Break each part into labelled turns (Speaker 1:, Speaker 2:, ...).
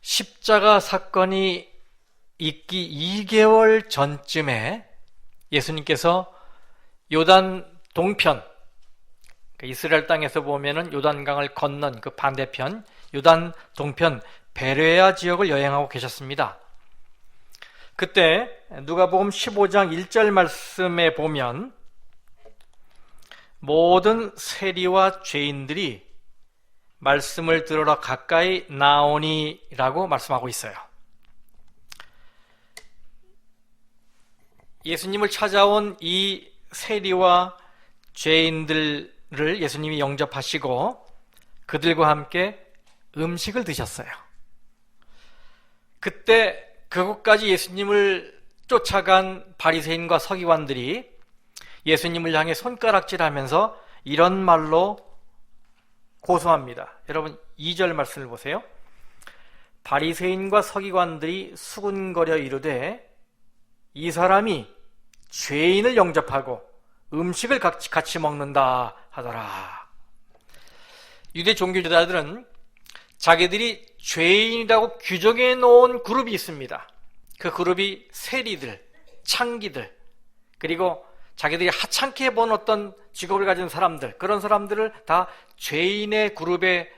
Speaker 1: 십자가 사건이 있기 2개월 전쯤에 예수님께서 요단 동편, 이스라엘 땅에서 보면은 요단강을 건넌 그 반대편 요단 동편 베레아 지역을 여행하고 계셨습니다. 그때 누가복음 15장 1절 말씀에 보면 모든 세리와 죄인들이 말씀을 들으러 가까이 나오니라고 말씀하고 있어요. 예수님을 찾아온 이 세리와 죄인들을 예수님이 영접하시고 그들과 함께 음식을 드셨어요. 그때 그곳까지 예수님을 쫓아간 바리새인과 서기관들이 예수님을 향해 손가락질하면서 이런 말로 고소합니다. 여러분 2절 말씀을 보세요. 바리새인과 서기관들이 수군거려 이르되 이 사람이 죄인을 영접하고 음식을 같이 먹는다 하더라. 유대 종교지도자들은 자기들이 죄인이라고 규정해 놓은 그룹이 있습니다. 그 그룹이 세리들, 창기들, 그리고 자기들이 하찮게 본 어떤 직업을 가진 사람들, 그런 사람들을 다 죄인의 그룹에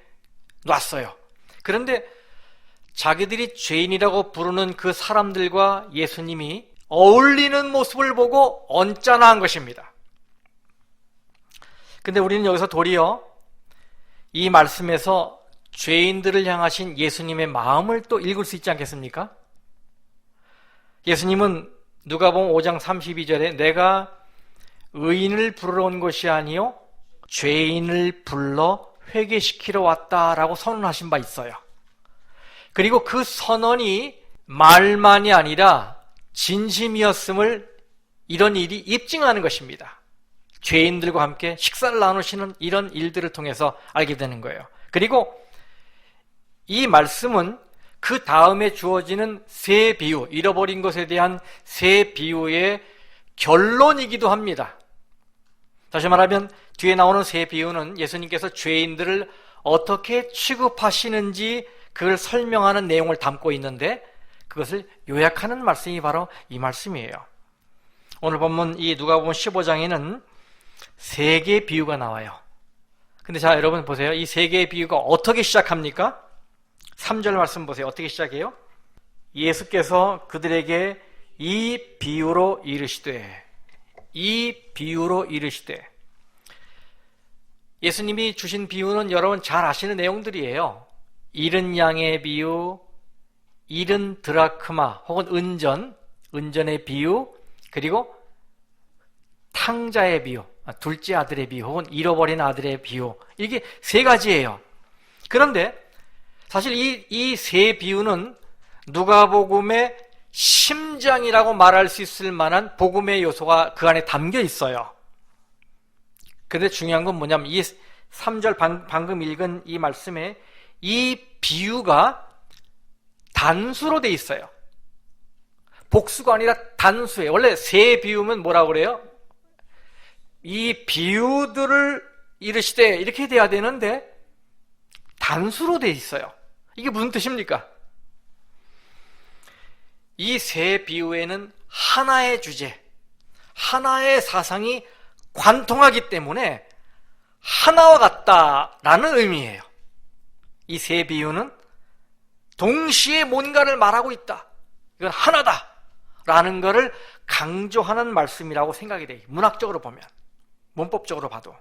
Speaker 1: 놨어요. 그런데 자기들이 죄인이라고 부르는 그 사람들과 예수님이 어울리는 모습을 보고 언짢아한 것입니다. 근데 우리는 여기서 도리어 이 말씀에서 죄인들을 향하신 예수님의 마음을 또 읽을 수 있지 않겠습니까? 예수님은 누가복음 5장 32절에 내가 의인을 부르러 온 것이 아니요 죄인을 불러 회개시키러 왔다라고 선언하신 바 있어요. 그리고 그 선언이 말만이 아니라 진심이었음을 이런 일이 입증하는 것입니다. 죄인들과 함께 식사를 나누시는 이런 일들을 통해서 알게 되는 거예요. 그리고 이 말씀은 그 다음에 주어지는 세 비유, 잃어버린 것에 대한 세 비유의 결론이기도 합니다. 다시 말하면 뒤에 나오는 세 비유는 예수님께서 죄인들을 어떻게 취급하시는지 그걸 설명하는 내용을 담고 있는데 그것을 요약하는 말씀이 바로 이 말씀이에요. 오늘 본문 이 누가복음 15장에는 세 개의 비유가 나와요. 근데 자 여러분 보세요. 이 세 개의 비유가 어떻게 시작합니까? 3절 말씀 보세요. 어떻게 시작해요? 예수께서 그들에게 이 비유로 이르시되 예수님이 주신 비유는 여러분 잘 아시는 내용들이에요. 잃은 양의 비유, 잃은 드라크마 혹은 은전의 비유, 그리고 탕자의 비유, 둘째 아들의 비유 혹은 잃어버린 아들의 비유, 이게 세 가지예요. 그런데 사실 이 세 비유는 누가복음의 심장이라고 말할 수 있을 만한 복음의 요소가 그 안에 담겨 있어요. 그런데 중요한 건 뭐냐면 이 3절 방금 읽은 이 말씀에 이 비유가 단수로 돼 있어요. 복수가 아니라 단수예요. 원래 세 비유면 뭐라고 그래요? 이 비유들을 이르시되 이렇게 돼야 되는데 단수로 돼 있어요. 이게 무슨 뜻입니까? 이 세 비유에는 하나의 주제, 하나의 사상이 관통하기 때문에 하나와 같다라는 의미예요. 이 세 비유는 동시에 뭔가를 말하고 있다. 이건 하나다라는 것을 강조하는 말씀이라고 생각이 돼요. 문학적으로 보면, 문법적으로 봐도.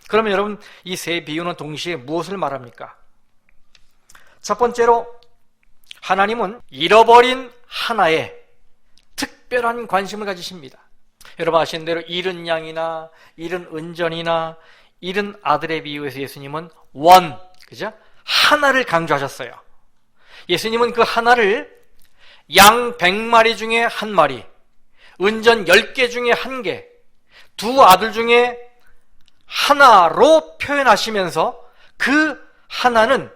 Speaker 1: 그러면 여러분 이 세 비유는 동시에 무엇을 말합니까? 첫 번째로 하나님은 잃어버린 하나에 특별한 관심을 가지십니다. 여러분 아시는 대로 잃은 양이나 잃은 은전이나 잃은 아들의 비유에서 예수님은 그죠? 하나를 강조하셨어요. 예수님은 그 하나를 양 100마리 중에 한 마리, 은전 10개 중에 한 개, 두 아들 중에 하나로 표현하시면서 그 하나는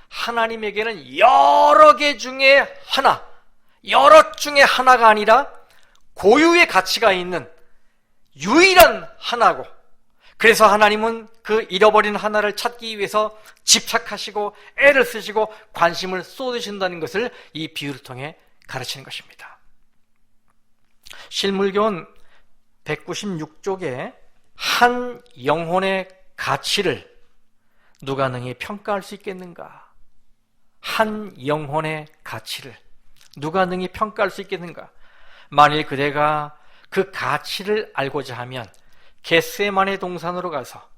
Speaker 1: 하나님에게는 여러 개 중에 하나, 여럿 중에 하나가 아니라 고유의 가치가 있는 유일한 하나고 그래서 하나님은 그 잃어버린 하나를 찾기 위해서 집착하시고 애를 쓰시고 관심을 쏟으신다는 것을 이 비유를 통해 가르치는 것입니다. 실물교훈 196쪽에 한 영혼의 가치를 누가 능히 평가할 수 있겠는가? 한 영혼의 가치를 누가 능히 평가할 수 있겠는가? 만일 그대가 그 가치를 알고자 하면 겟세마네 동산으로 가서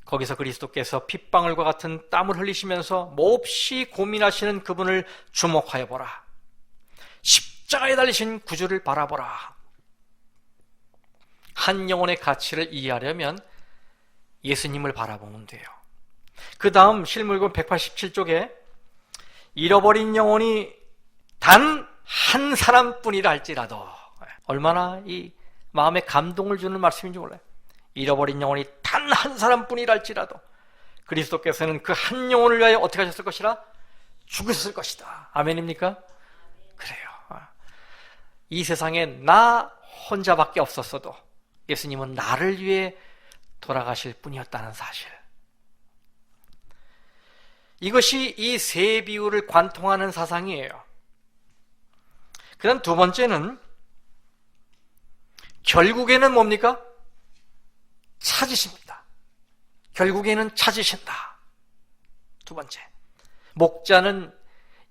Speaker 1: 거기서 그리스도께서 핏방울과 같은 땀을 흘리시면서 몹시 고민하시는 그분을 주목하여 보라. 십자가에 달리신 구주를 바라보라. 한 영혼의 가치를 이해하려면 예수님을 바라보면 돼요. 그 다음 실물권 187쪽에 잃어버린 영혼이 단 한 사람뿐이라 할지라도, 얼마나 이 마음에 감동을 주는 말씀인지 몰라요. 잃어버린 영혼이 단 한 사람뿐이라 할지라도 그리스도께서는 그 한 영혼을 위하여 어떻게 하셨을 것이라? 죽으셨을 것이다. 아멘입니까? 그래요. 이 세상에 나 혼자밖에 없었어도 예수님은 나를 위해 돌아가실 분이었다는 사실. 이것이 이 세 비유를 관통하는 사상이에요. 그 다음 두 번째는 결국에는 뭡니까? 찾으십니다. 결국에는 찾으신다. 두 번째, 목자는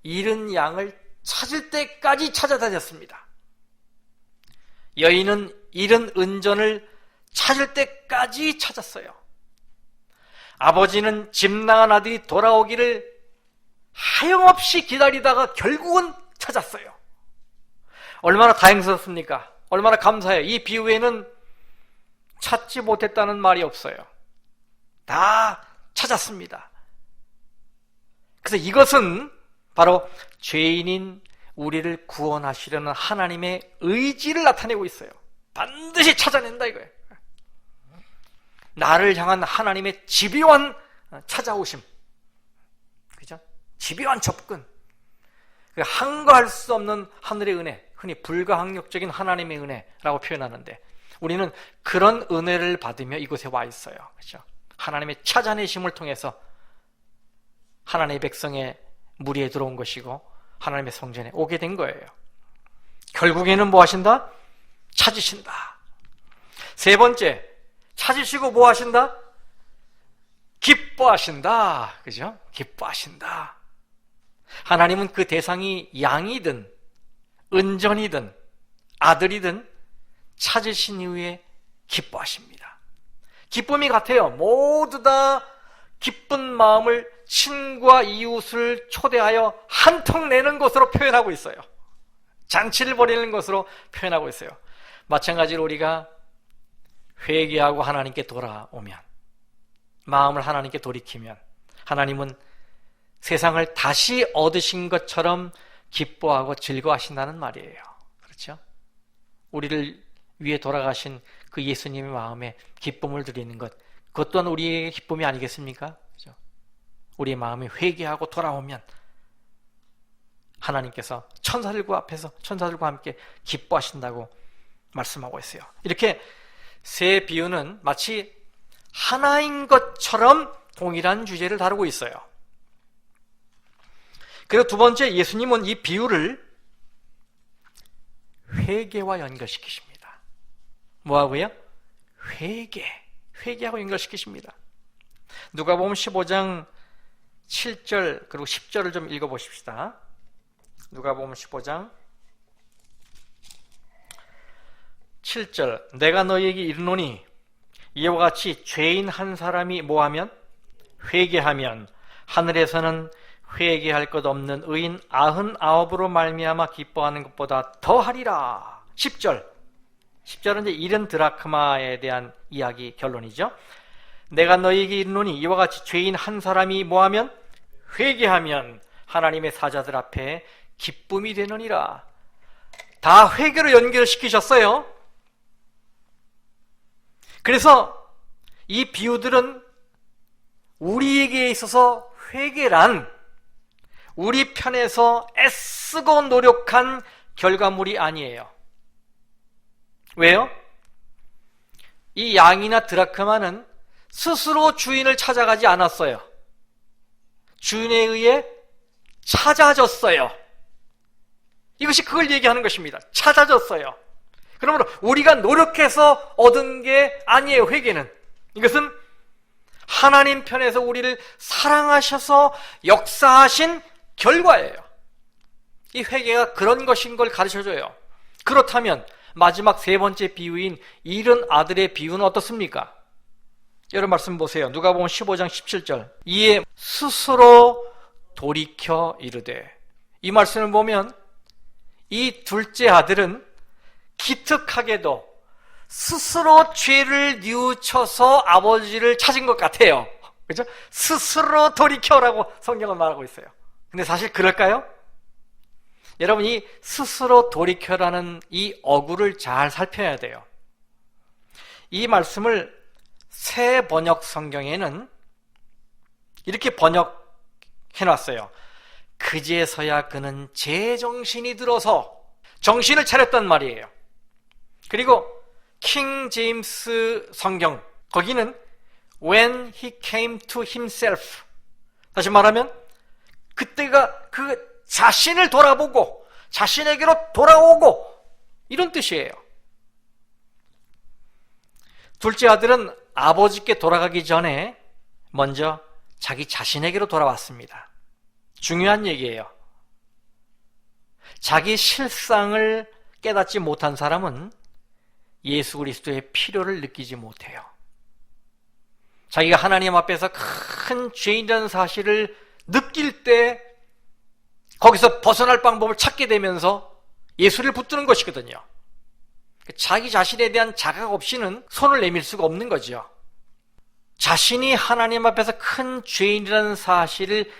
Speaker 1: 잃은 양을 찾을 때까지 찾아다녔습니다. 여인은 잃은 은전을 찾을 때까지 찾았어요. 아버지는 집 나간 아들이 돌아오기를 하염없이 기다리다가 결국은 찾았어요. 얼마나 다행스럽습니까? 얼마나 감사해요. 이 비유에는 찾지 못했다는 말이 없어요. 다 찾았습니다. 그래서 이것은 바로 죄인인 우리를 구원하시려는 하나님의 의지를 나타내고 있어요. 반드시 찾아낸다 이거예요. 나를 향한 하나님의 집요한 찾아오심, 그죠? 집요한 접근, 항거할 수 없는 하늘의 은혜, 흔히 불가항력적인 하나님의 은혜라고 표현하는데, 우리는 그런 은혜를 받으며 이곳에 와 있어요. 그죠? 하나님의 찾아내심을 통해서 하나님의 백성의 무리에 들어온 것이고 하나님의 성전에 오게 된 거예요. 결국에는 뭐 하신다? 찾으신다. 세 번째, 찾으시고 뭐 하신다? 기뻐하신다. 그죠? 기뻐하신다. 하나님은 그 대상이 양이든 은전이든 아들이든 찾으신 이후에 기뻐하십니다. 기쁨이 같아요. 모두 다 기쁜 마음을 친구와 이웃을 초대하여 한턱 내는 것으로 표현하고 있어요. 잔치를 벌이는 것으로 표현하고 있어요. 마찬가지로 우리가 회개하고 하나님께 돌아오면, 마음을 하나님께 돌이키면 하나님은 세상을 다시 얻으신 것처럼 기뻐하고 즐거워하신다는 말이에요. 그렇죠? 우리를 위해 돌아가신 그 예수님의 마음에 기쁨을 드리는 것, 그것 또한 우리의 기쁨이 아니겠습니까? 그렇죠? 우리의 마음이 회개하고 돌아오면 하나님께서 천사들과 함께 기뻐하신다고 말씀하고 있어요. 이렇게 세 비유는 마치 하나인 것처럼 동일한 주제를 다루고 있어요. 그리고 두 번째, 예수님은 이 비유를 회개와 연결시키십니다. 뭐하고요? 회개하고 연결시키십니다. 누가복음 15장 7절 그리고 10절을 좀 읽어보십시다. 누가복음 15장 7절, 내가 너희에게 이르노니 이와 같이 죄인 한 사람이 뭐하면? 회개하면 하늘에서는 회개할 것 없는 의인 99으로 말미암아 기뻐하는 것보다 더하리라. 10절은 이제 잃은 드라크마에 대한 이야기 결론이죠. 내가 너희에게 이르노니 이와 같이 죄인 한 사람이 뭐하면? 회개하면 하나님의 사자들 앞에 기쁨이 되느니라. 다 회개로 연결시키셨어요. 그래서 이 비유들은 우리에게 있어서 회개란 우리 편에서 애쓰고 노력한 결과물이 아니에요. 왜요? 이 양이나 드라크마는 스스로 주인을 찾아가지 않았어요. 주인에 의해 찾아졌어요. 이것이 그걸 얘기하는 것입니다. 찾아졌어요. 그러므로 우리가 노력해서 얻은 게 아니에요. 회개는. 이것은 하나님 편에서 우리를 사랑하셔서 역사하신 결과예요. 이 회개가 그런 것인 걸 가르쳐줘요. 그렇다면 마지막 세 번째 비유인 잃은 아들의 비유는 어떻습니까? 여러분 말씀 보세요. 누가복음 15장 17절. 이에 스스로 돌이켜 이르되. 이 말씀을 보면 이 둘째 아들은 기특하게도 스스로 죄를 뉘우쳐서 아버지를 찾은 것 같아요. 그렇죠? 스스로 돌이켜라고 성경은 말하고 있어요. 근데 사실 그럴까요? 여러분, 이 스스로 돌이켜라는 이 어구를 잘 살펴야 돼요. 이 말씀을 새 번역 성경에는 이렇게 번역해놨어요. 그제서야 그는 제정신이 들어서 정신을 차렸단 말이에요. 그리고 킹 제임스 성경, 거기는 when he came to himself, 다시 말하면 그때가 그 자신을 돌아보고 자신에게로 돌아오고, 이런 뜻이에요. 둘째 아들은 아버지께 돌아가기 전에 먼저 자기 자신에게로 돌아왔습니다. 중요한 얘기예요. 자기 실상을 깨닫지 못한 사람은 예수 그리스도의 필요를 느끼지 못해요. 자기가 하나님 앞에서 큰 죄인이라는 사실을 느낄 때 거기서 벗어날 방법을 찾게 되면서 예수를 붙드는 것이거든요. 자기 자신에 대한 자각 없이는 손을 내밀 수가 없는 거죠. 자신이 하나님 앞에서 큰 죄인이라는 사실을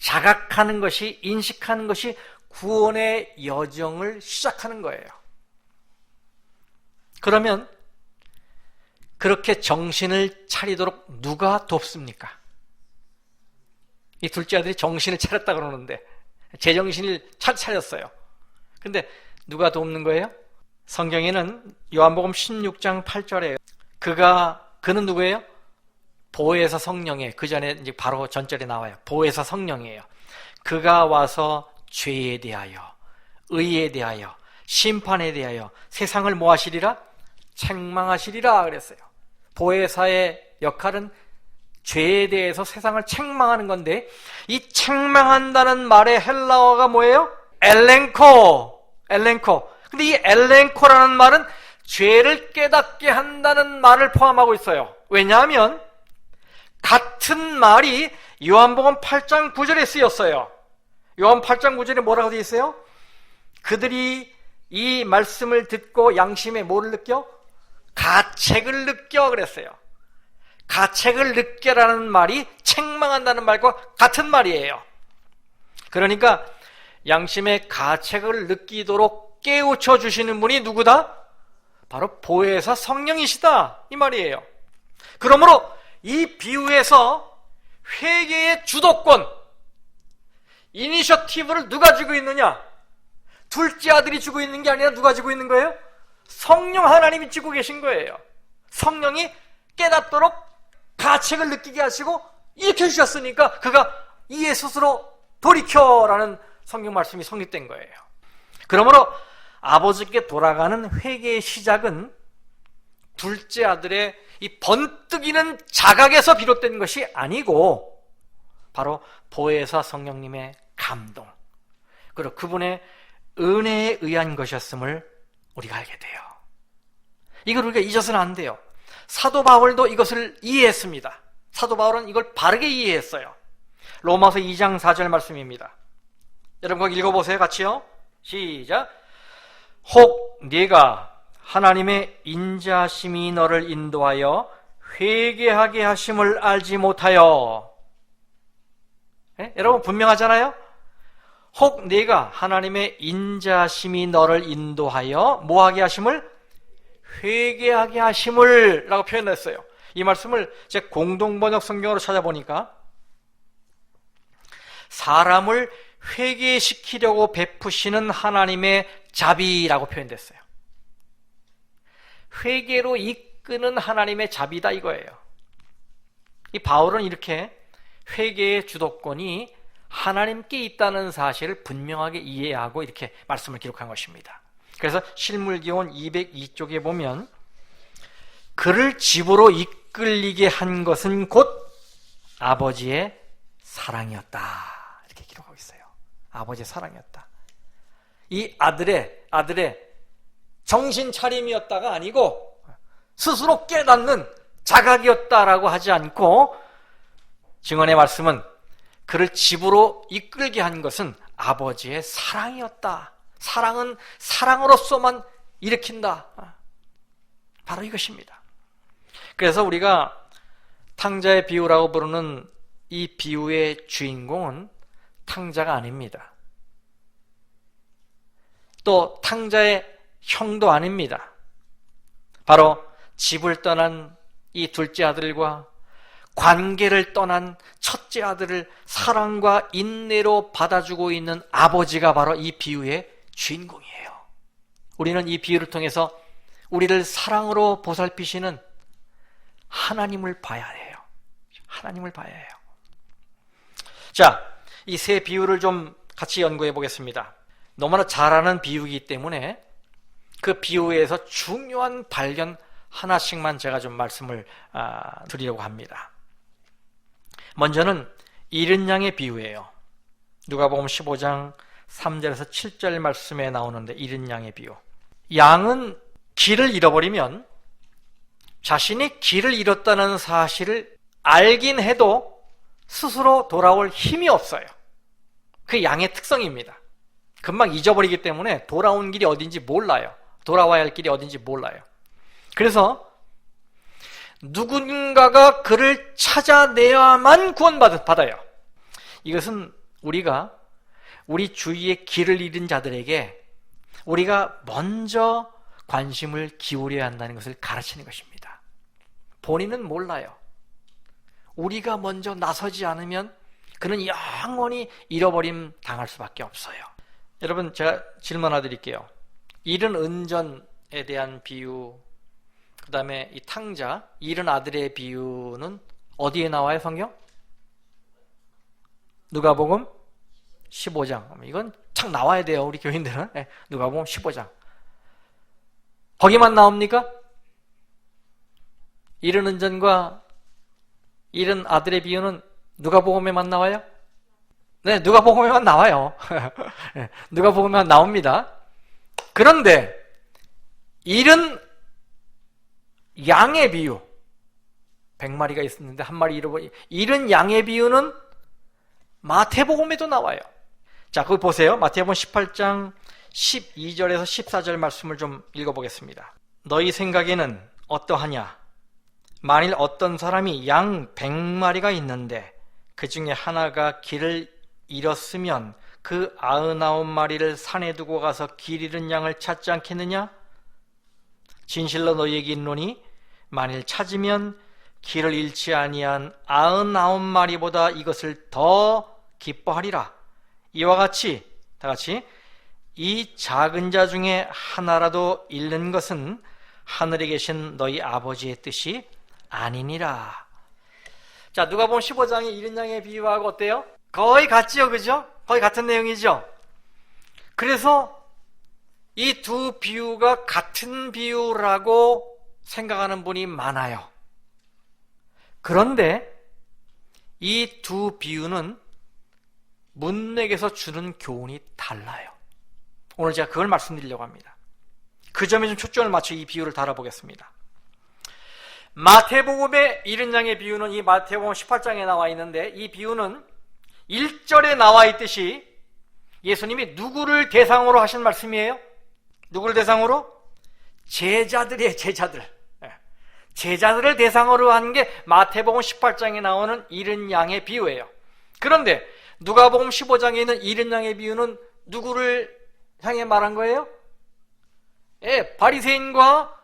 Speaker 1: 자각하는 것이, 인식하는 것이 구원의 여정을 시작하는 거예요. 그러면 그렇게 정신을 차리도록 누가 돕습니까? 이 둘째 아들이 정신을 차렸다 그러는데 제정신을 차렸어요. 근데 누가 돕는 거예요? 성경에는 요한복음 16장 8절에 그는 누구예요? 보혜사 성령이에요. 그 전에 이제 바로 전절에 나와요. 보혜사 성령이에요. 그가 와서 죄에 대하여, 의에 대하여, 심판에 대하여 세상을 뭐 하시리라? 책망하시리라 그랬어요. 보혜사의 역할은 죄에 대해서 세상을 책망하는 건데, 이 책망한다는 말의 헬라어가 뭐예요? 엘렌코. 근데 이 엘렌코라는 말은 죄를 깨닫게 한다는 말을 포함하고 있어요. 왜냐하면 같은 말이 요한복음 8장 9절에 쓰였어요. 요한 8장 9절에 뭐라고 되어 있어요? 그들이 이 말씀을 듣고 양심에 뭐를 느껴? 가책을 느껴 그랬어요. 가책을 느껴라는 말이 책망한다는 말과 같은 말이에요. 그러니까 양심의 가책을 느끼도록 깨우쳐 주시는 분이 누구다? 바로 보혜사 성령이시다, 이 말이에요. 그러므로 이 비유에서 회개의 주도권, 이니셔티브를 누가 쥐고 있느냐? 둘째 아들이 쥐고 있는 게 아니라 누가 쥐고 있는 거예요? 성령 하나님이 쥐고 계신 거예요. 성령이 깨닫도록 가책을 느끼게 하시고 일으켜 주셨으니까 그가 이에 스스로 돌이켜라는 성경 말씀이 성립된 거예요. 그러므로 아버지께 돌아가는 회개의 시작은 둘째 아들의 이 번뜩이는 자각에서 비롯된 것이 아니고 바로 보혜사 성령님의 감동, 그리고 그분의 은혜에 의한 것이었음을 우리가 알게 돼요. 이걸 우리가 잊어서는 안 돼요. 사도 바울도 이것을 이해했습니다. 사도 바울은 이걸 바르게 이해했어요. 로마서 2장 4절 말씀입니다. 여러분 거기 읽어보세요. 같이요. 시작. 혹 네가 하나님의 인자심이 너를 인도하여 회개하게 하심을 알지 못하여. 네? 여러분 분명하잖아요. 혹 네가 하나님의 인자심이 너를 인도하여 뭐하게 하심을? 회개하게 하심을 라고 표현했어요. 이 말씀을 제 공동번역 성경으로 찾아보니까 사람을 회개시키려고 베푸시는 하나님의 자비라고 표현됐어요. 회개로 이끄는 하나님의 자비다 이거예요. 이 바울은 이렇게 회개의 주도권이 하나님께 있다는 사실을 분명하게 이해하고 이렇게 말씀을 기록한 것입니다. 그래서 실물기원 202쪽에 보면 그를 집으로 이끌리게 한 것은 곧 아버지의 사랑이었다 이렇게 기록하고 있어요. 아버지의 사랑이었다. 이 아들의 정신 차림이었다가 아니고 스스로 깨닫는 자각이었다라고 하지 않고 증언의 말씀은 그를 집으로 이끌게 한 것은 아버지의 사랑이었다. 사랑은 사랑으로서만 일으킨다. 바로 이것입니다. 그래서 우리가 탕자의 비유라고 부르는 이 비유의 주인공은 탕자가 아닙니다. 또 탕자의 형도 아닙니다. 바로 집을 떠난 이 둘째 아들과 관계를 떠난 첫째 아들을 사랑과 인내로 받아주고 있는 아버지가 바로 이 비유의 주인공이에요. 우리는 이 비유를 통해서 우리를 사랑으로 보살피시는 하나님을 봐야 해요. 하나님을 봐야 해요. 자, 이 세 비유를 좀 같이 연구해 보겠습니다. 너무나 잘 아는 비유이기 때문에 그 비유에서 중요한 발견 하나씩만 제가 좀 말씀을 드리려고 합니다. 먼저는 잃은 양의 비유예요. 누가복음 15장 3절에서 7절 말씀에 나오는데 잃은 양의 비유. 양은 길을 잃어버리면 자신이 길을 잃었다는 사실을 알긴 해도 스스로 돌아올 힘이 없어요. 그게 양의 특성입니다. 금방 잊어버리기 때문에 돌아온 길이 어딘지 몰라요. 돌아와야 할 길이 어딘지 몰라요. 그래서 누군가가 그를 찾아내야만 구원받아요. 이것은 우리가 우리 주위의 길을 잃은 자들에게 우리가 먼저 관심을 기울여야 한다는 것을 가르치는 것입니다. 본인은 몰라요. 우리가 먼저 나서지 않으면 그는 영원히 잃어버림 당할 수밖에 없어요. 여러분, 제가 질문 하나 드릴게요. 잃은 은전에 대한 비유, 그 다음에 이 탕자, 잃은 아들의 비유는 어디에 나와요, 성경? 누가복음 15장. 이건 참 나와야 돼요, 우리 교인들은. 누가복음 15장. 거기만 나옵니까? 잃은 은전과 잃은 아들의 비유는 누가복음에만 나와요? 네, 누가복음에만 나와요. 누가복음에만 나옵니다. 그런데 잃은 양의 비유, 100마리가 있었는데 한 마리 잃어버린 잃은 양의 비유는 마태복음에도 나와요. 자, 거기 보세요. 마태복음 18장 12절에서 14절 말씀을 좀 읽어보겠습니다. 너희 생각에는 어떠하냐? 만일 어떤 사람이 양 100마리가 있는데 그 중에 하나가 길을 잃었으면 그 99마리를 산에 두고 가서 길 잃은 양을 찾지 않겠느냐? 진실로 너희에게 이르노니 만일 찾으면 길을 잃지 아니한 99마리보다 이것을 더 기뻐하리라. 이와 같이 다 같이 이 작은 자 중에 하나라도 잃는 것은 하늘에 계신 너희 아버지의 뜻이 아니니라. 자, 누가복음 15장의 잃은 양의 비유하고 어때요? 거의 같지요, 그죠? 거의 같은 내용이죠. 그래서 이 두 비유가 같은 비유라고 생각하는 분이 많아요. 그런데 이 두 비유는 문맥에서 주는 교훈이 달라요. 오늘 제가 그걸 말씀드리려고 합니다. 그 점에 좀 초점을 맞춰 이 비유를 다뤄보겠습니다. 마태복음의 잃은 양의 비유는 이 마태복음 18장에 나와 있는데, 이 비유는 1절에 나와 있듯이 예수님이 누구를 대상으로 하신 말씀이에요? 누구를 대상으로? 제자들이에요. 제자들을 대상으로 한 게 마태복음 18장에 나오는 잃은 양의 비유예요. 그런데 누가복음 15장에 있는 잃은 양의 비유는 누구를 향해 말한 거예요? 바리새인과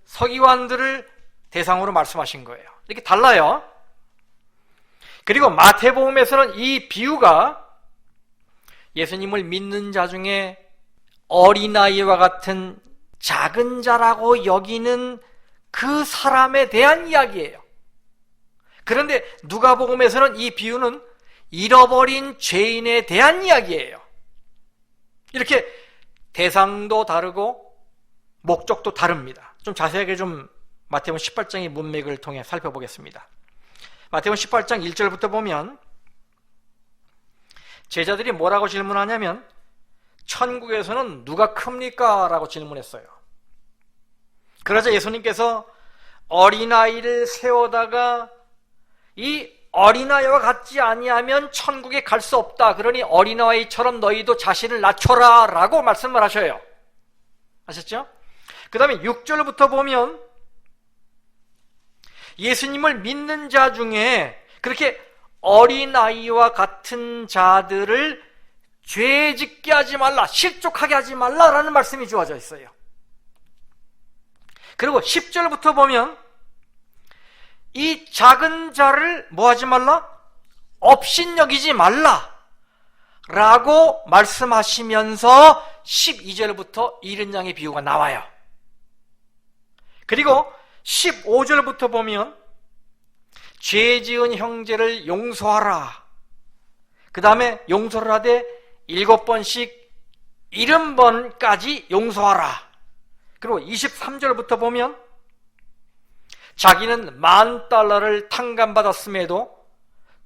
Speaker 1: 서기관들을 대상으로 말씀하신 거예요. 이렇게 달라요. 그리고 마태복음에서는 이 비유가 예수님을 믿는 자 중에 어린아이와 같은 작은 자라고 여기는 그 사람에 대한 이야기예요. 그런데 누가복음에서는 이 비유는 잃어버린 죄인에 대한 이야기예요. 이렇게 대상도 다르고 목적도 다릅니다. 좀 자세하게 좀 마태복음 18장의 문맥을 통해 살펴보겠습니다. 마태복음 18장 1절부터 보면 제자들이 뭐라고 질문하냐면 천국에서는 누가 큽니까? 라고 질문했어요. 그러자 예수님께서 어린아이를 세워다가 이 어린아이와 같지 아니하면 천국에 갈 수 없다. 그러니 어린아이처럼 너희도 자신을 낮춰라 라고 말씀을 하셔요. 아셨죠? 그 다음에 6절부터 보면 예수님을 믿는 자 중에 그렇게 어린아이와 같은 자들을 죄 짓게 하지 말라, 실족하게 하지 말라라는 말씀이 주어져 있어요. 그리고 10절부터 보면 이 작은 자를 뭐 하지 말라? 업신여기지 말라 라고 말씀하시면서 12절부터 잃은 양의 비유가 나와요. 그리고 15절부터 보면 죄 지은 형제를 용서하라. 그 다음에 용서를 하되 7번씩 70번까지 용서하라. 그리고 23절부터 보면 자기는 $10,000를 탕감받았음에도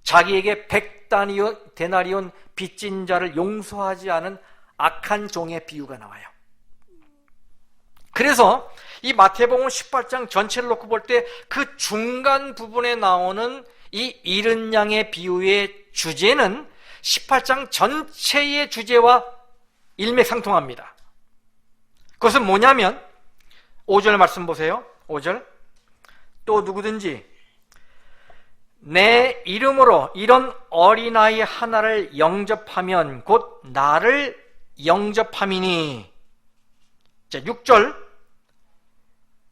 Speaker 1: 자기에게 100데나리온 빚진 자를 용서하지 않은 악한 종의 비유가 나와요. 그래서 이 마태복음 18장 전체를 놓고 볼 때 그 중간 부분에 나오는 이 잃은 양의 비유의 주제는 18장 전체의 주제와 일맥상통합니다. 그것은 뭐냐면 5절 말씀 보세요. 5절. 또 누구든지 내 이름으로 이런 어린아이 하나를 영접하면 곧 나를 영접함이니. 자, 6절.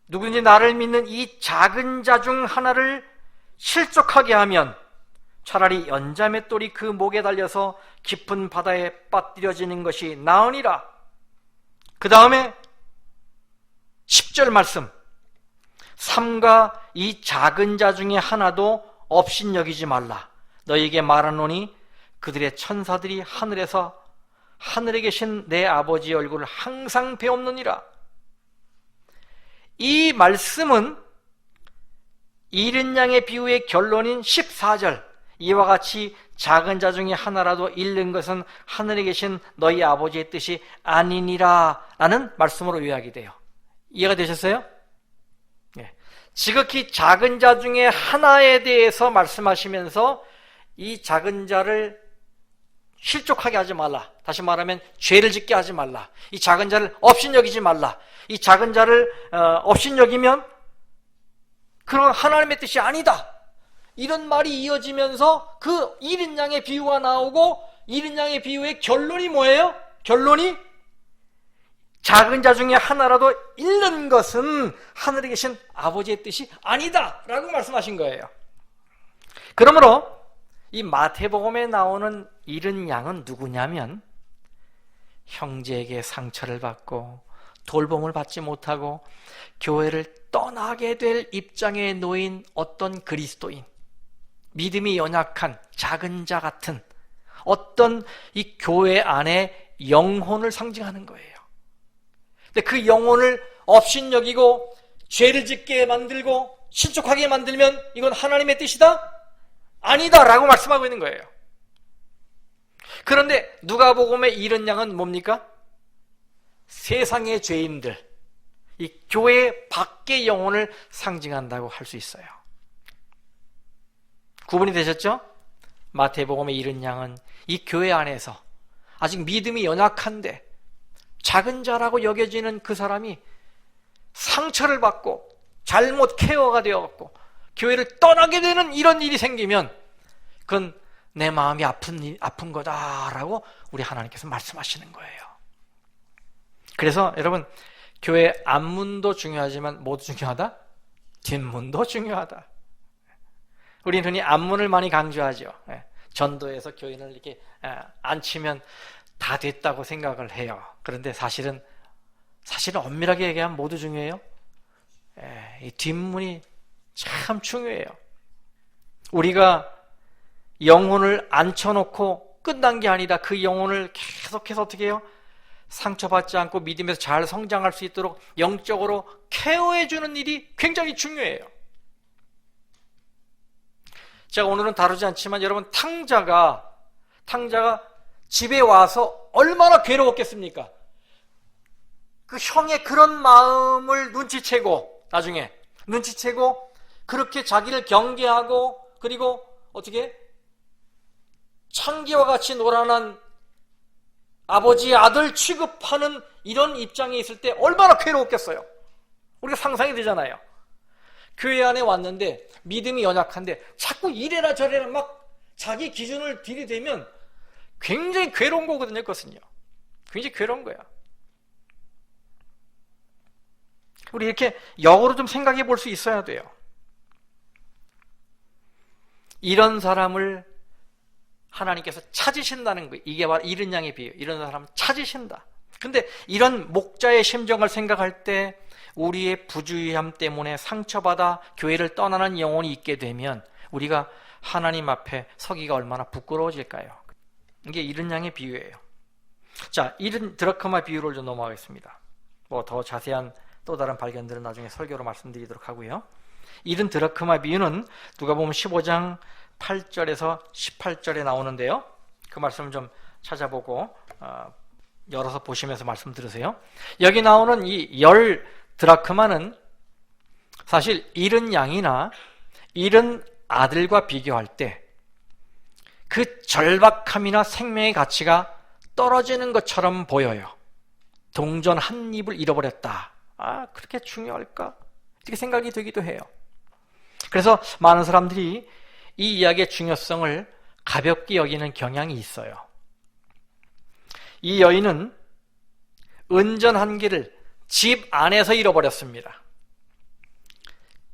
Speaker 1: 누구든지 나를 믿는 이 작은 자 중 하나를 실족하게 하면 차라리 연자맷돌이 그 목에 달려서 깊은 바다에 빠뜨려지는 것이 나으니라. 그 다음에 10절 말씀. 삼가 이 작은 자 중에 하나도 업신여기지 말라. 너희에게 말하노니 그들의 천사들이 하늘에서 하늘에 계신 내 아버지의 얼굴을 항상 배옵느니라. 이 말씀은 잃은 양의 비유의 결론인 14절. 이와 같이 작은 자 중에 하나라도 잃는 것은 하늘에 계신 너희 아버지의 뜻이 아니니라 라는 말씀으로 요약이 돼요. 이해가 되셨어요? 네. 지극히 작은 자 중에 하나에 대해서 말씀하시면서 이 작은 자를 실족하게 하지 말라. 다시 말하면 죄를 짓게 하지 말라. 이 작은 자를 업신여기지 말라. 이 작은 자를 업신여기면 그런 하나님의 뜻이 아니다. 이런 말이 이어지면서 그 잃은 양의 비유가 나오고 잃은 양의 비유의 결론이 뭐예요? 결론이 작은 자 중에 하나라도 잃는 것은 하늘에 계신 아버지의 뜻이 아니다 라고 말씀하신 거예요. 그러므로 이 마태복음에 나오는 잃은 양은 누구냐면 형제에게 상처를 받고 돌봄을 받지 못하고 교회를 떠나게 될 입장에 놓인 어떤 그리스도인, 믿음이 연약한 작은 자 같은 어떤 이 교회 안에 영혼을 상징하는 거예요. 근데 그 영혼을 업신여기고 죄를 짓게 만들고 실족하게 만들면 이건 하나님의 뜻이다? 아니다 라고 말씀하고 있는 거예요. 그런데 누가복음의 잃은 양은 뭡니까? 세상의 죄인들, 이 교회 밖의 영혼을 상징한다고 할 수 있어요. 구분이 되셨죠? 마태복음의 잃은 양은 이 교회 안에서 아직 믿음이 연약한데 작은 자라고 여겨지는 그 사람이 상처를 받고 잘못 케어가 되어갖고 교회를 떠나게 되는 이런 일이 생기면 그건 내 마음이 아픈 거다라고 우리 하나님께서 말씀하시는 거예요. 그래서 여러분, 교회 앞문도 중요하지만 뭐도 중요하다? 뒷문도 중요하다. 우리는 흔히 앞문을 많이 강조하죠. 전도에서 교인을 이렇게 앉히면 다 됐다고 생각을 해요. 그런데 사실은 엄밀하게 얘기하면 모두 중요해요. 이 뒷문이 참 중요해요. 우리가 영혼을 앉혀놓고 끝난 게 아니라 그 영혼을 계속해서 어떻게 해요? 상처받지 않고 믿음에서 잘 성장할 수 있도록 영적으로 케어해주는 일이 굉장히 중요해요. 제가 오늘은 다루지 않지만 여러분 탕자가 집에 와서 얼마나 괴로웠겠습니까? 그 형의 그런 마음을 눈치채고 나중에 눈치채고 그렇게 자기를 경계하고 그리고 어떻게 창기와 같이 노란한 아버지의 아들 취급하는 이런 입장에 있을 때 얼마나 괴로웠겠어요. 우리가 상상이 되잖아요. 교회 안에 왔는데 믿음이 연약한데 자꾸 이래라 저래라 막 자기 기준을 들이대면 굉장히 괴로운 거거든요. 그것은요. 굉장히 괴로운 거야. 우리 이렇게 역으로 좀 생각해 볼 수 있어야 돼요. 이런 사람을 하나님께서 찾으신다는 거예요. 이게 바로 이른 양의 비유. 이런 사람을 찾으신다. 근데 이런 목자의 심정을 생각할 때 우리의 부주의함 때문에 상처받아 교회를 떠나는 영혼이 있게 되면 우리가 하나님 앞에 서기가 얼마나 부끄러워질까요? 이게 이른 양의 비유예요. 자, 이른 드라크마 비유를 좀 넘어가겠습니다. 뭐 더 자세한 또 다른 발견들은 나중에 설교로 말씀드리도록 하고요. 이른 드라크마 비유는 누가복음 15장 8절에서 18절에 나오는데요. 그 말씀을 좀 찾아보고 열어서 보시면서 말씀 들으세요. 여기 나오는 이 10드라크마는 사실 잃은 양이나 잃은 아들과 비교할 때 그 절박함이나 생명의 가치가 떨어지는 것처럼 보여요. 동전 한 입을 잃어버렸다. 그렇게 중요할까? 이렇게 생각이 되기도 해요. 그래서 많은 사람들이 이 이야기의 중요성을 가볍게 여기는 경향이 있어요. 이 여인은 은전 한 개를 집 안에서 잃어버렸습니다.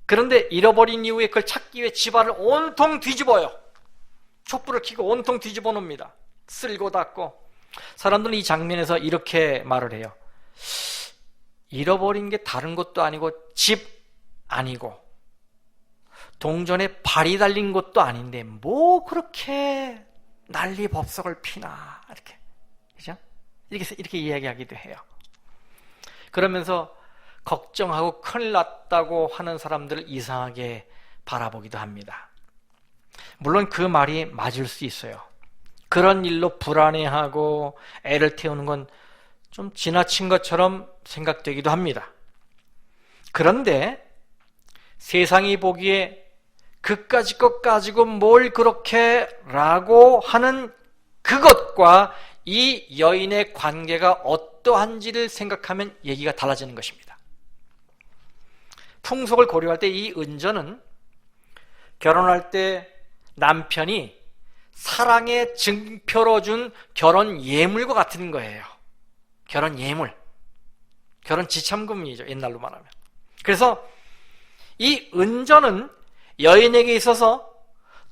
Speaker 1: 그런데 잃어버린 이후에 그걸 찾기 위해 집안을 온통 뒤집어요. 촛불을 켜고 온통 뒤집어 놓습니다. 쓸고 닦고. 사람들은 이 장면에서 이렇게 말을 해요. 잃어버린 게 다른 것도 아니고 집 아니고 동전에 발이 달린 것도 아닌데 뭐 그렇게 난리 법석을 피나 이렇게 그죠? 이렇게 이야기하기도 해요. 그러면서 걱정하고 큰일 났다고 하는 사람들을 이상하게 바라보기도 합니다. 물론 그 말이 맞을 수 있어요. 그런 일로 불안해하고 애를 태우는 건 좀 지나친 것처럼 생각되기도 합니다. 그런데 세상이 보기에 그까짓 것 가지고 뭘 그렇게 라고 하는 그것과 이 여인의 관계가 어떠한지를 생각하면 얘기가 달라지는 것입니다. 풍속을 고려할 때 이 은전은 결혼할 때 남편이 사랑의 증표로 준 결혼 예물과 같은 거예요. 결혼 예물. 결혼 지참금이죠. 옛날로 말하면. 그래서 이 은전은 여인에게 있어서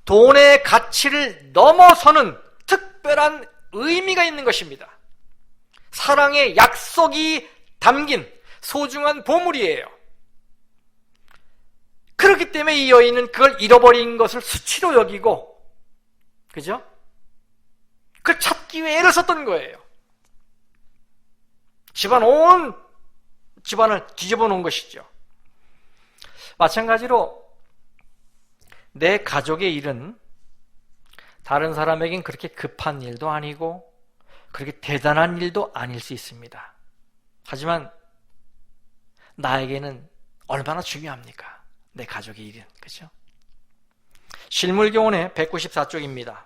Speaker 1: 돈의 가치를 넘어서는 특별한 의미가 있는 것입니다. 사랑의 약속이 담긴 소중한 보물이에요. 그렇기 때문에 이 여인은 그걸 잃어버린 것을 수치로 여기고, 그죠? 그걸 찾기 위해 애를 썼던 거예요. 온 집안을 뒤집어 놓은 것이죠. 마찬가지로 내 가족의 일은 다른 사람에겐 그렇게 급한 일도 아니고 그렇게 대단한 일도 아닐 수 있습니다. 하지만 나에게는 얼마나 중요합니까? 내 가족의 일은. 그렇죠? 실물교훈의 194쪽입니다.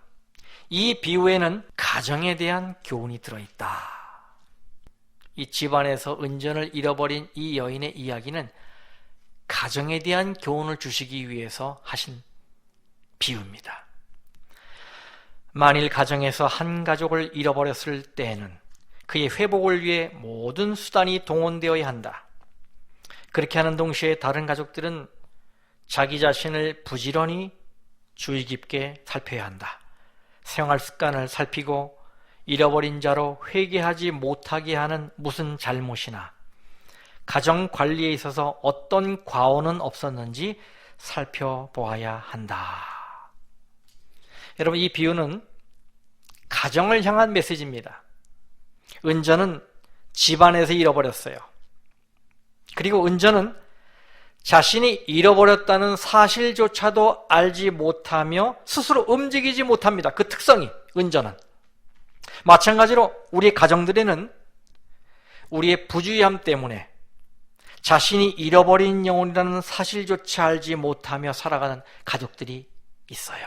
Speaker 1: 이 비유에는 가정에 대한 교훈이 들어있다. 이 집안에서 은전을 잃어버린 이 여인의 이야기는 가정에 대한 교훈을 주시기 위해서 하신 비유입니다. 만일 가정에서 한 가족을 잃어버렸을 때에는 그의 회복을 위해 모든 수단이 동원되어야 한다. 그렇게 하는 동시에 다른 가족들은 자기 자신을 부지런히 주의 깊게 살펴야 한다. 생활 습관을 살피고 잃어버린 자로 회개하지 못하게 하는 무슨 잘못이나 가정 관리에 있어서 어떤 과오는 없었는지 살펴보아야 한다. 여러분, 이 비유는 가정을 향한 메시지입니다. 은전은 집안에서 잃어버렸어요. 그리고 은전은 자신이 잃어버렸다는 사실조차도 알지 못하며 스스로 움직이지 못합니다. 그 특성이, 은전은. 마찬가지로 우리의 가정들에는 우리의 부주의함 때문에 자신이 잃어버린 영혼이라는 사실조차 알지 못하며 살아가는 가족들이 있어요.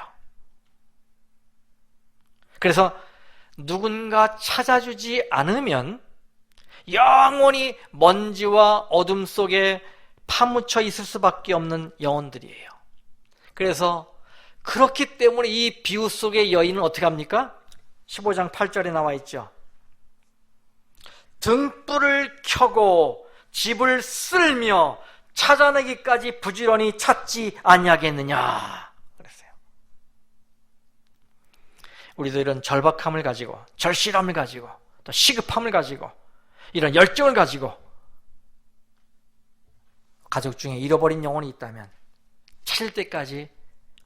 Speaker 1: 그래서 누군가 찾아주지 않으면 영원히 먼지와 어둠 속에 파묻혀 있을 수밖에 없는 영혼들이에요. 그래서 그렇기 때문에 이 비유 속의 여인은 어떻게 합니까? 15장 8절에 나와 있죠. 등불을 켜고 집을 쓸며 찾아내기까지 부지런히 찾지 아니하겠느냐 그랬어요. 우리도 이런 절박함을 가지고, 절실함을 가지고, 또 시급함을 가지고, 이런 열정을 가지고 가족 중에 잃어버린 영혼이 있다면 찾을 때까지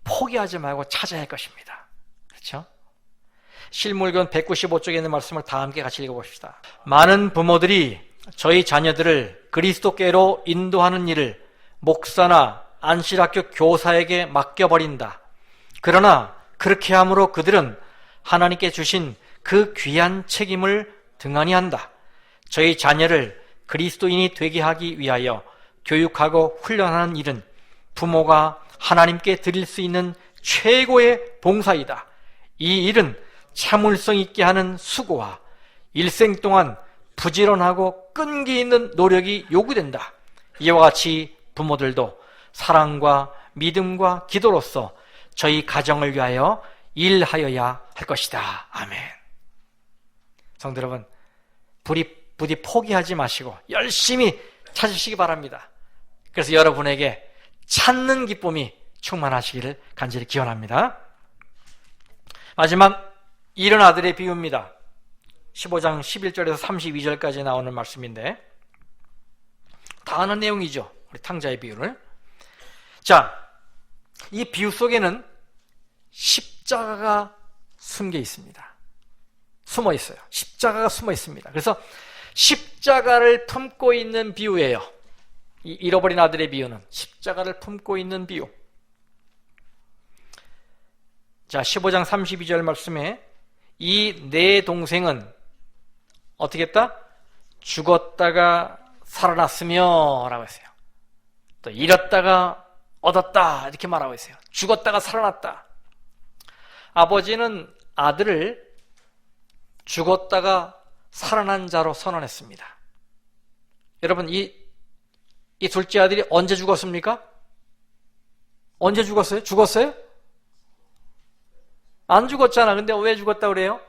Speaker 1: 포기하지 말고 찾아야 할 것입니다. 그렇죠? 실물권 195쪽에 있는 말씀을 다 함께 같이 읽어봅시다. 많은 부모들이 저희 자녀들을 그리스도께로 인도하는 일을 목사나 안실학교 교사에게 맡겨버린다. 그러나 그렇게 함으로 그들은 하나님께 주신 그 귀한 책임을 등한히 한다. 저희 자녀를 그리스도인이 되게 하기 위하여 교육하고 훈련하는 일은 부모가 하나님께 드릴 수 있는 최고의 봉사이다. 이 일은 참을성 있게 하는 수고와 일생 동안 부지런하고 끈기 있는 노력이 요구된다. 이와 같이 부모들도 사랑과 믿음과 기도로서 저희 가정을 위하여 일하여야 할 것이다. 아멘. 성도 여러분, 부디 포기하지 마시고 열심히 찾으시기 바랍니다. 그래서 여러분에게 찾는 기쁨이 충만하시기를 간절히 기원합니다. 마지막 잃은 아들의 비유입니다. 15장 11절에서 32절까지 나오는 말씀인데 다 아는 내용이죠. 우리 탕자의 비유를. 자, 이 비유 속에는 십자가가 숨겨 있습니다. 숨어 있어요. 십자가가 숨어 있습니다. 그래서 십자가를 품고 있는 비유예요. 이 잃어버린 아들의 비유는 십자가를 품고 있는 비유. 자, 15장 32절 말씀에 이 내 동생은 어떻게 했다? 죽었다가 살아났으며 라고 했어요. 또 잃었다가 얻었다 이렇게 말하고 있어요. 죽었다가 살아났다. 아버지는 아들을 죽었다가 살아난 자로 선언했습니다. 여러분, 이 둘째 아들이 언제 죽었습니까? 언제 죽었어요? 죽었어요? 안 죽었잖아. 근데 왜 죽었다 그래요?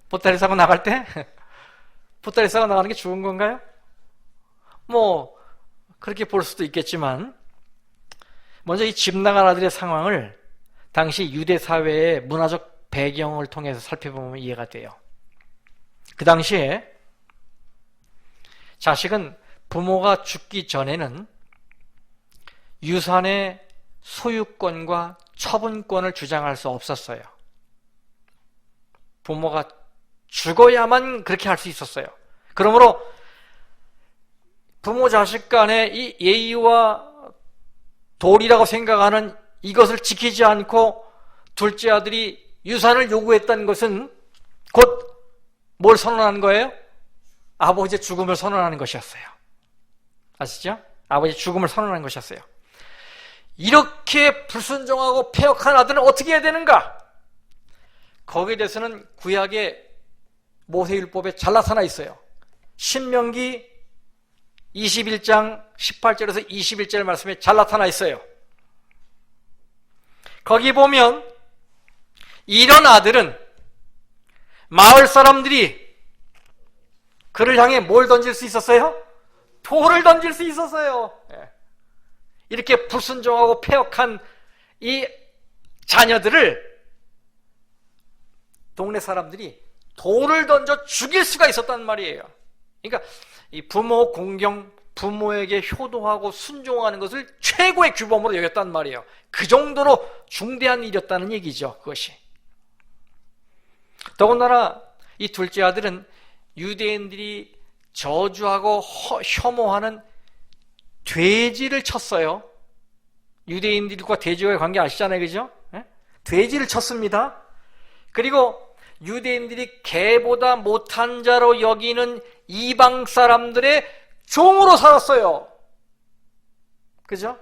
Speaker 1: 보따리 싸고 나갈 때? 보따리 싸고 나가는 게 죽은 건가요? 뭐 그렇게 볼 수도 있겠지만, 먼저 이 집 나간 아들의 상황을 당시 유대 사회의 문화적 배경을 통해서 살펴보면 이해가 돼요. 그 당시에 자식은 부모가 죽기 전에는 유산의 소유권과 처분권을 주장할 수 없었어요. 부모가 죽어야만 그렇게 할 수 있었어요. 그러므로 부모 자식 간의 이 예의와 도리라고 생각하는 이것을 지키지 않고 둘째 아들이 유산을 요구했다는 것은 곧 뭘 선언하는 거예요? 아버지의 죽음을 선언하는 것이었어요. 아시죠? 아버지의 죽음을 선언하는 것이었어요. 이렇게 불순종하고 패역한 아들은 어떻게 해야 되는가? 거기에 대해서는 구약의 모세율법에 잘 나타나 있어요. 신명기 21장 18절에서 21절 말씀에 잘 나타나 있어요. 거기 보면 이런 아들은 마을 사람들이 그를 향해 뭘 던질 수 있었어요? 돌을 던질 수 있었어요. 이렇게 불순종하고 패역한 이 자녀들을 동네 사람들이 돌을 던져 죽일 수가 있었단 말이에요. 그러니까 이 부모 공경, 부모에게 효도하고 순종하는 것을 최고의 규범으로 여겼단 말이에요. 그 정도로 중대한 일이었다는 얘기죠, 그것이. 더군다나 이 둘째 아들은 유대인들이 저주하고 혐오하는 돼지를 쳤어요. 유대인들과 돼지와의 관계 아시잖아요, 그죠? 돼지를 쳤습니다. 그리고 유대인들이 개보다 못한 자로 여기는 이방 사람들의 종으로 살았어요. 그죠?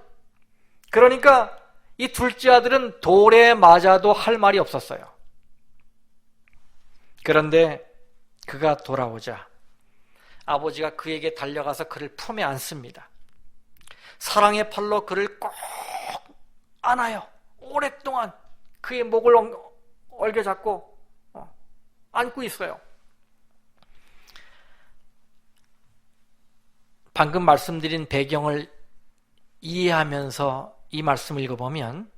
Speaker 1: 그러니까 이 둘째 아들은 돌에 맞아도 할 말이 없었어요. 그런데 그가 돌아오자 아버지가 그에게 달려가서 그를 품에 안습니다. 사랑의 팔로 그를 꼭 안아요. 오랫동안 그의 목을 얽어잡고 안고 있어요. 방금 말씀드린 배경을 이해하면서 이 말씀을 읽어보면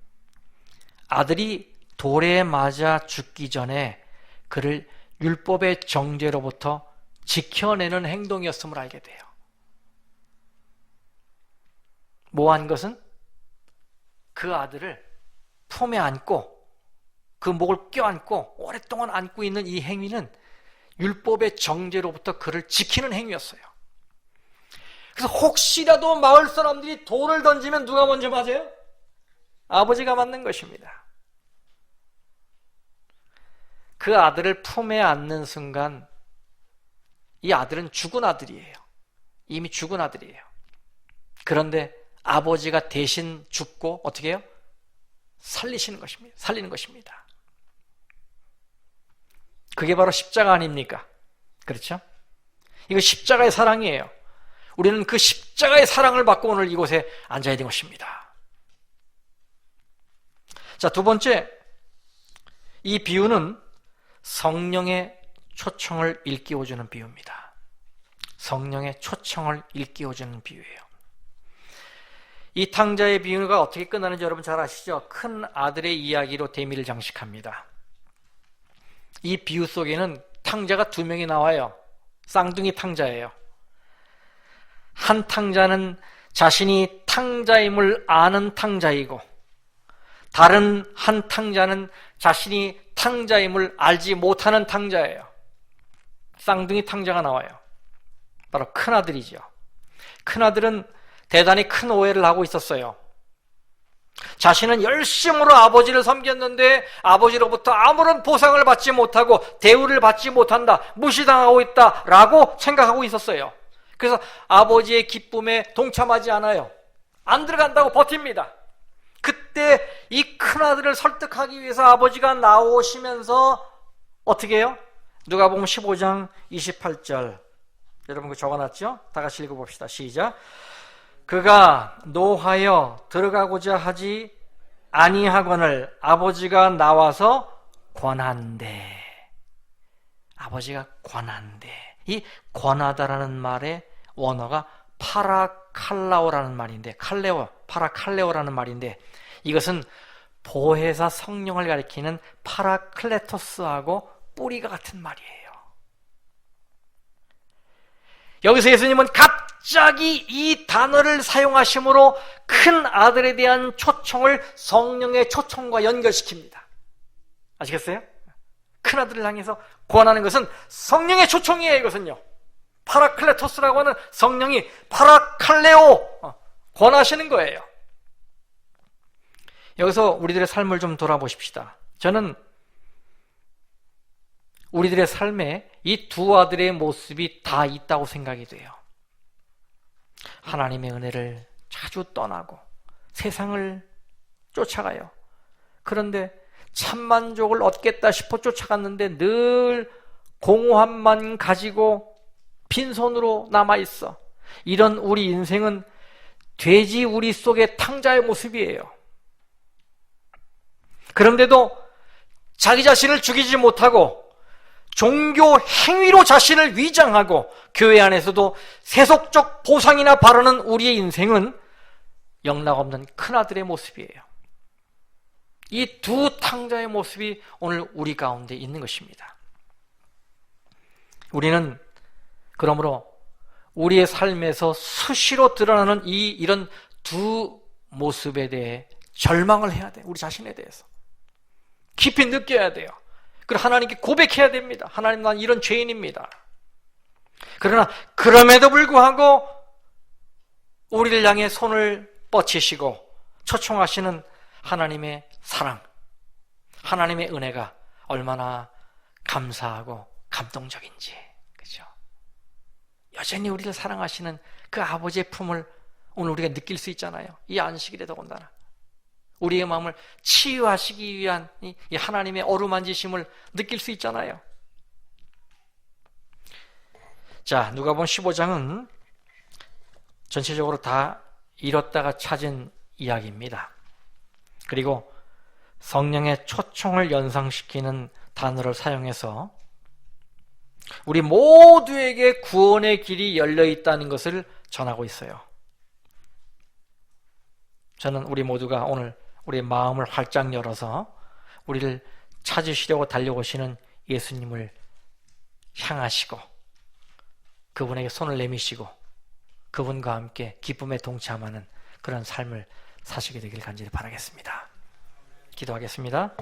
Speaker 1: 아들이 돌에 맞아 죽기 전에 그를 율법의 정죄로부터 지켜내는 행동이었음을 알게 돼요. 뭐한 것은 그 아들을 품에 안고 그 목을 껴안고 오랫동안 안고 있는 이 행위는 율법의 정죄로부터 그를 지키는 행위였어요. 그래서 혹시라도 마을 사람들이 돌을 던지면 누가 먼저 맞아요? 아버지가 맞는 것입니다. 그 아들을 품에 안는 순간 이 아들은 죽은 아들이에요. 이미 죽은 아들이에요. 그런데 아버지가 대신 죽고 어떻게 해요? 살리는 것입니다. 그게 바로 십자가 아닙니까? 그렇죠? 이거 십자가의 사랑이에요. 우리는 그 십자가의 사랑을 받고 오늘 이곳에 앉아야 되는 것입니다. 자, 두 번째, 이 비유는 성령의 초청을 일깨워주는 비유입니다. 성령의 초청을 일깨워주는 비유예요. 이 탕자의 비유가 어떻게 끝나는지 여러분 잘 아시죠? 큰 아들의 이야기로 대미를 장식합니다. 이 비유 속에는 탕자가 두 명이 나와요. 쌍둥이 탕자예요. 한 탕자는 자신이 탕자임을 아는 탕자이고 다른 한 탕자는 자신이 탕자임을 알지 못하는 탕자예요. 쌍둥이 탕자가 나와요. 바로 큰아들이죠. 큰아들은 대단히 큰 오해를 하고 있었어요. 자신은 열심으로 아버지를 섬겼는데 아버지로부터 아무런 보상을 받지 못하고 대우를 받지 못한다, 무시당하고 있다라고 생각하고 있었어요. 그래서 아버지의 기쁨에 동참하지 않아요. 안 들어간다고 버팁니다. 그때 이 큰아들을 설득하기 위해서 아버지가 나오시면서 어떻게 해요? 누가복음 15장 28절 여러분 그 적어놨죠? 다 같이 읽어봅시다. 시작. 그가 노하여 들어가고자 하지 아니하거늘 아버지가 나와서 권한대. 아버지가 권한대. 이 권하다라는 말의 원어가 파라칼라오라는 말인데, 파라칼레오라는 말인데, 이것은 보혜사 성령을 가리키는 파라클레토스하고 뿌리가 같은 말이에요. 여기서 예수님은 갑자기 이 단어를 사용하심으로 큰 아들에 대한 초청을 성령의 초청과 연결시킵니다. 아시겠어요? 큰 아들을 향해서 권하는 것은 성령의 초청이에요. 이것은요. 파라클레토스라고 하는 성령이 파라칼레오 권하시는 거예요. 여기서 우리들의 삶을 좀 돌아보십시다. 저는 우리들의 삶에 이 두 아들의 모습이 다 있다고 생각이 돼요. 하나님의 은혜를 자주 떠나고 세상을 쫓아가요. 그런데 참만족을 얻겠다 싶어 쫓아갔는데 늘 공허함만 가지고 빈손으로 남아있어. 이런 우리 인생은 돼지 우리 속의 탕자의 모습이에요. 그런데도 자기 자신을 죽이지 못하고 종교 행위로 자신을 위장하고 교회 안에서도 세속적 보상이나 바라는 우리의 인생은 영락없는 큰아들의 모습이에요. 이 두 탕자의 모습이 오늘 우리 가운데 있는 것입니다. 우리는 그러므로 우리의 삶에서 수시로 드러나는 이런 두 모습에 대해 절망을 해야 돼. 우리 자신에 대해서 깊이 느껴야 돼요. 그리고 하나님께 고백해야 됩니다. 하나님, 난 이런 죄인입니다. 그러나 그럼에도 불구하고 우리를 향해 손을 뻗치시고 초청하시는 하나님의 사랑, 하나님의 은혜가 얼마나 감사하고 감동적인지, 그죠? 여전히 우리를 사랑하시는 그 아버지의 품을 오늘 우리가 느낄 수 있잖아요. 이 안식일에 더군다나 우리의 마음을 치유하시기 위한 이 하나님의 어루만지심을 느낄 수 있잖아요. 자, 누가복음 15장은 전체적으로 다 잃었다가 찾은 이야기입니다. 그리고 성령의 초청을 연상시키는 단어를 사용해서 우리 모두에게 구원의 길이 열려 있다는 것을 전하고 있어요. 저는 우리 모두가 오늘 우리의 마음을 활짝 열어서 우리를 찾으시려고 달려오시는 예수님을 향하시고 그분에게 손을 내미시고 그분과 함께 기쁨에 동참하는 그런 삶을 사시게 되길 간절히 바라겠습니다. 기도하겠습니다.